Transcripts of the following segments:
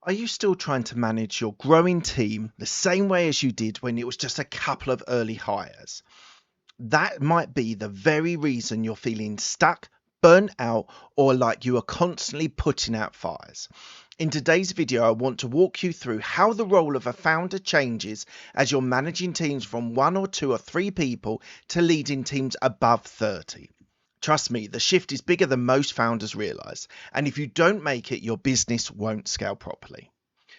Are you still trying to manage your growing team the same way as you did when it was just a couple of early hires? That might be the very reason you're feeling stuck, burnt out, or like you are constantly putting out fires. In today's video, I want to walk you through how the role of a founder changes as you're managing teams from 1 or 2 or 3 people to leading teams above 30. Trust me, the shift is bigger than most founders realize, and if you don't make it, your business won't scale properly.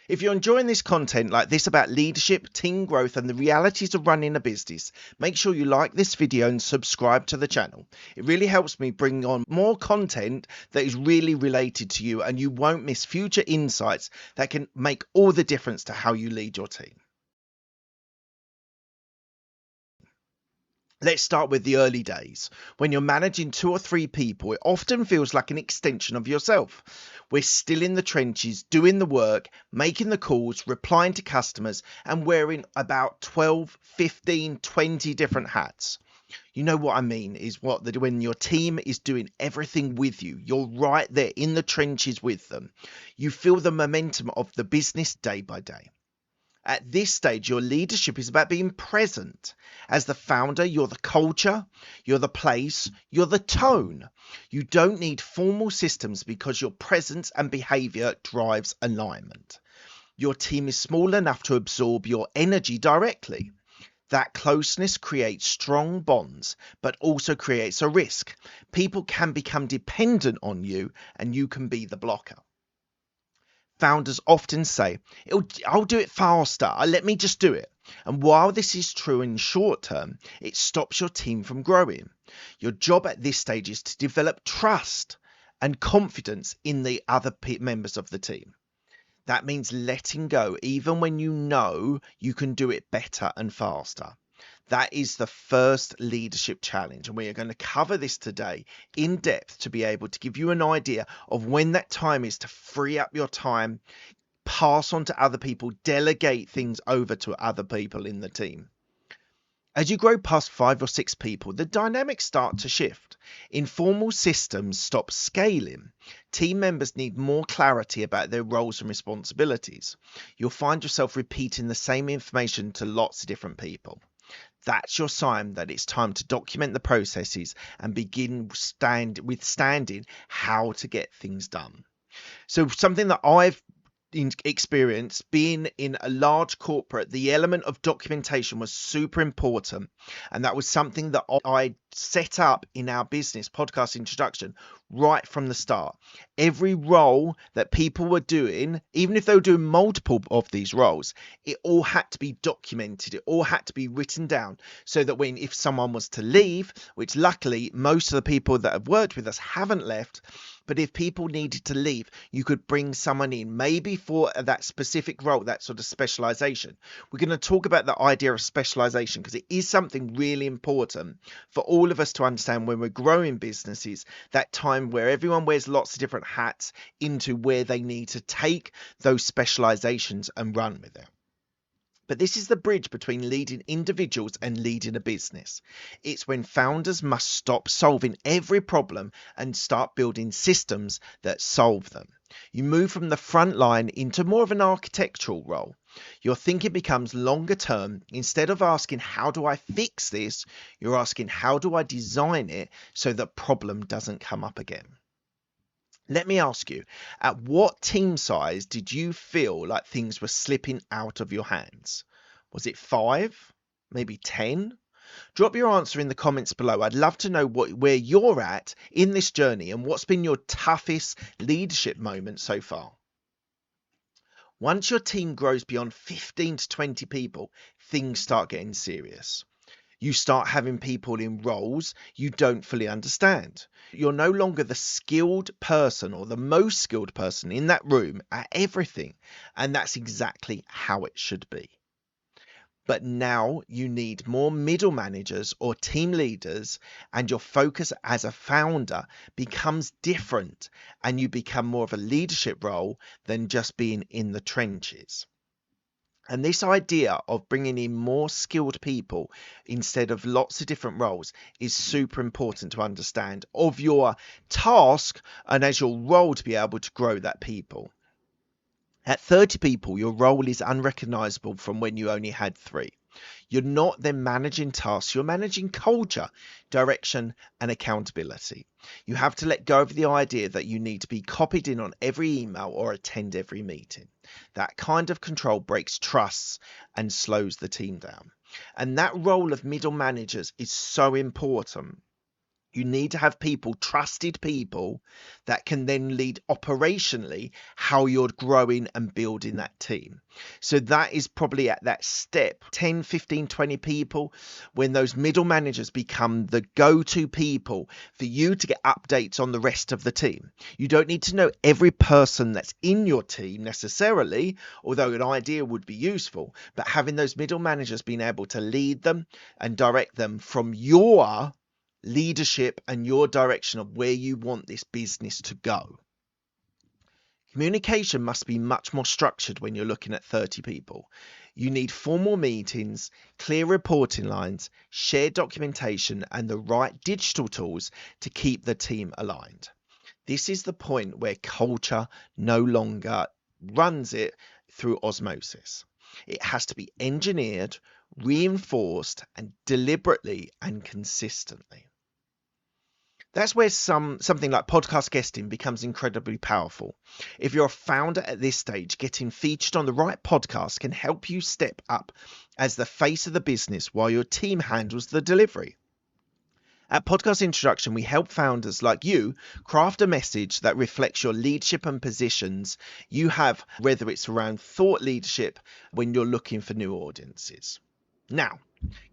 If you're enjoying this content like this about leadership, team growth, and the realities of running a business, make sure you like this video and subscribe to the channel. It really helps me bring on more content that is really related to you, and you won't miss future insights that can make all the difference to how you lead your team. Let's start with the early days. When you're managing 2 or 3 people, it often feels like an extension of yourself. We're still in the trenches, doing the work, making the calls, replying to customers, and wearing about 12, 15, 20 different hats. You know what I mean is when your team is doing everything with you, you're right there in the trenches with them. You feel the momentum of the business day by day. At this stage, your leadership is about being present. As the founder, you're the culture, you're the place, you're the tone. You don't need formal systems because your presence and behavior drives alignment. Your team is small enough to absorb your energy directly. That closeness creates strong bonds, but also creates a risk. People can become dependent on you, and you can be the blocker. Founders often say, I'll do it faster, let me just do it. And while this is true in short term, it stops your team from growing. Your job at this stage is to develop trust and confidence in the other members of the team. That means letting go even when you know you can do it better and faster. That is the first leadership challenge, and we are going to cover this today in depth to be able to give you an idea of when that time is to free up your time, pass on to other people, delegate things over to other people in the team. As you grow past 5 or 6 people, the dynamics start to shift. Informal systems stop scaling. Team members need more clarity about their roles and responsibilities. You'll find yourself repeating the same information to lots of different people. That's your sign that it's time to document the processes and begin withstanding how to get things done. So something that I've experience being in a large corporate, the element of documentation was super important, and that was something that I set up in our business podcast introduction right from the start. Every role that people were doing, even if they were doing multiple of these roles, it all had to be documented, it all had to be written down, so that if someone was to leave, which luckily most of the people that have worked with us haven't left, but if people needed to leave, you could bring someone in, maybe for that specific role, that sort of specialization. We're going to talk about the idea of specialization because it is something really important for all of us to understand when we're growing businesses, that time where everyone wears lots of different hats into where they need to take those specializations and run with it. But this is the bridge between leading individuals and leading a business. It's when founders must stop solving every problem and start building systems that solve them. You move from the front line into more of an architectural role. Your thinking becomes longer term. Instead of asking, how do I fix this? You're asking, how do I design it so the problem doesn't come up again? Let me ask you, at what team size did you feel like things were slipping out of your hands? Was it 5? Maybe 10? Drop your answer in the comments below. I'd love to know where you're at in this journey and what's been your toughest leadership moment so far. Once your team grows beyond 15 to 20 people, things start getting serious. You start having people in roles you don't fully understand. You're no longer the skilled person or the most skilled person in that room at everything, and that's exactly how it should be. But now you need more middle managers or team leaders, and your focus as a founder becomes different, and you become more of a leadership role than just being in the trenches. And this idea of bringing in more skilled people instead of lots of different roles is super important to understand of your task and as your role to be able to grow that people. At 30 people, your role is unrecognizable from when you only had 3. You're not then managing tasks, you're managing culture, direction, and accountability. You have to let go of the idea that you need to be copied in on every email or attend every meeting. That kind of control breaks trusts and slows the team down. And that role of middle managers is so important. You need to have people, trusted people, that can then lead operationally how you're growing and building that team. So that is probably at that step 10, 15, 20 people, when those middle managers become the go-to people for you to get updates on the rest of the team. You don't need to know every person that's in your team necessarily, although an idea would be useful, but having those middle managers being able to lead them and direct them from your leadership and your direction of where you want this business to go. Communication must be much more structured when you're looking at 30 people. You need formal meetings, clear reporting lines, shared documentation, and the right digital tools to keep the team aligned. This is the point where culture no longer runs it through osmosis. It has to be engineered, reinforced, and deliberately and consistently. That's where something like podcast guesting becomes incredibly powerful. If you're a founder at this stage, getting featured on the right podcast can help you step up as the face of the business while your team handles the delivery. At Podcast Introduction, we help founders like you craft a message that reflects your leadership and positions you have, whether it's around thought leadership when you're looking for new audiences. Now,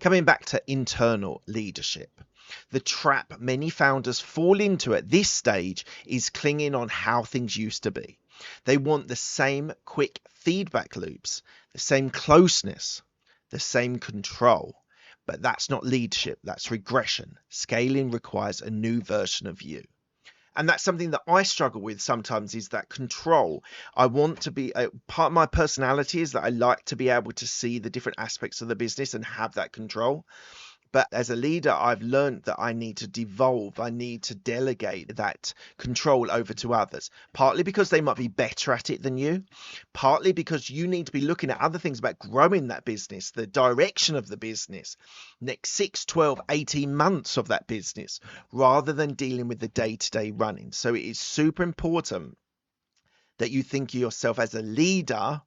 coming back to internal leadership. The trap many founders fall into at this stage is clinging on how things used to be. They want the same quick feedback loops, the same closeness, the same control. But that's not leadership, that's regression. Scaling requires a new version of you. And that's something that I struggle with sometimes, is that control. I want to be part of my personality is that I like to be able to see the different aspects of the business and have that control. But as a leader, I've learned that I need to devolve. I need to delegate that control over to others, partly because they might be better at it than you, partly because you need to be looking at other things about growing that business, the direction of the business, next 6, 12, 18 months of that business, rather than dealing with the day-to-day running. So it is super important that you think of yourself as a leader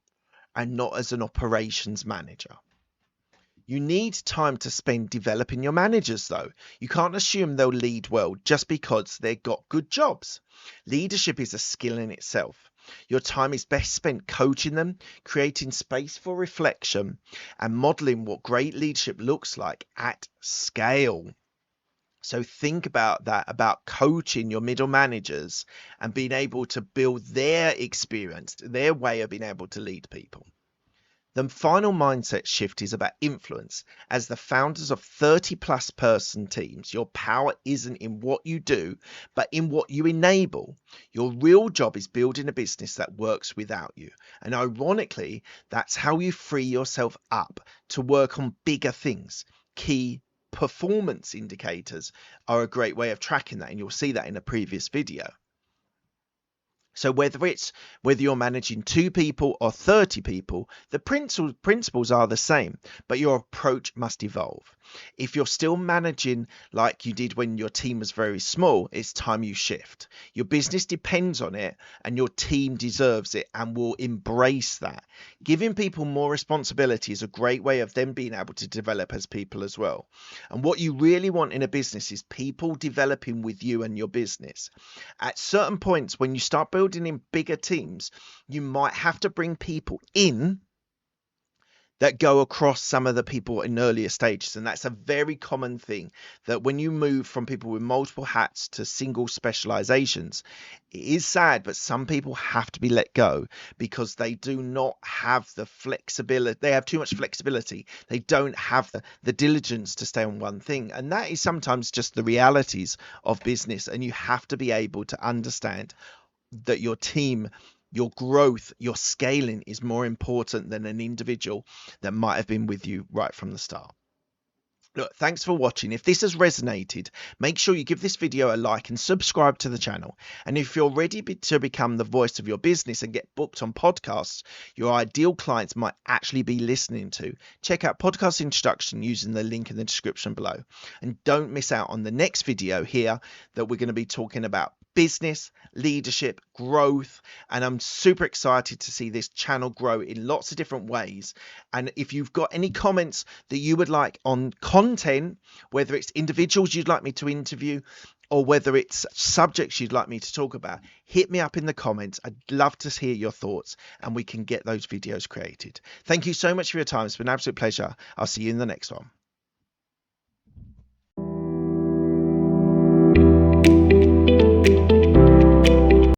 and not as an operations manager. You need time to spend developing your managers, though. You can't assume they'll lead well just because they've got good jobs. Leadership is a skill in itself. Your time is best spent coaching them, creating space for reflection, and modeling what great leadership looks like at scale. So think about that, about coaching your middle managers and being able to build their experience, their way of being able to lead people. The final mindset shift is about influence. As the founders of 30+ person teams, your power isn't in what you do, but in what you enable. Your real job is building a business that works without you. And ironically, that's how you free yourself up to work on bigger things. Key performance indicators are a great way of tracking that, and you'll see that in a previous video. So whether you're managing 2 people or 30 people, the principles are the same, but your approach must evolve. If you're still managing like you did when your team was very small, it's time you shift. Your business depends on it, and your team deserves it and will embrace that. Giving people more responsibility is a great way of them being able to develop as people as well. And what you really want in a business is people developing with you and your business. At certain points, when you start building in bigger teams, you might have to bring people in that go across some of the people in earlier stages. And that's a very common thing, that when you move from people with multiple hats to single specializations, it is sad, but some people have to be let go because they do not have the flexibility. They have too much flexibility. They don't have the diligence to stay on one thing. And that is sometimes just the realities of business. And you have to be able to understand that your team, your growth, your scaling is more important than an individual that might have been with you right from the start. Look, thanks for watching. If this has resonated, make sure you give this video a like and subscribe to the channel. And if you're ready to become the voice of your business and get booked on podcasts your ideal clients might actually be listening to, check out Podcast Introduction using the link in the description below. And don't miss out on the next video here that we're going to be talking about business, leadership, growth, and I'm super excited to see this channel grow in lots of different ways. And if you've got any comments that you would like on content, whether it's individuals you'd like me to interview or whether it's subjects you'd like me to talk about, hit me up in the comments. I'd love to hear your thoughts and we can get those videos created. Thank you so much for your time. It's been an absolute pleasure. I'll see you in the next one.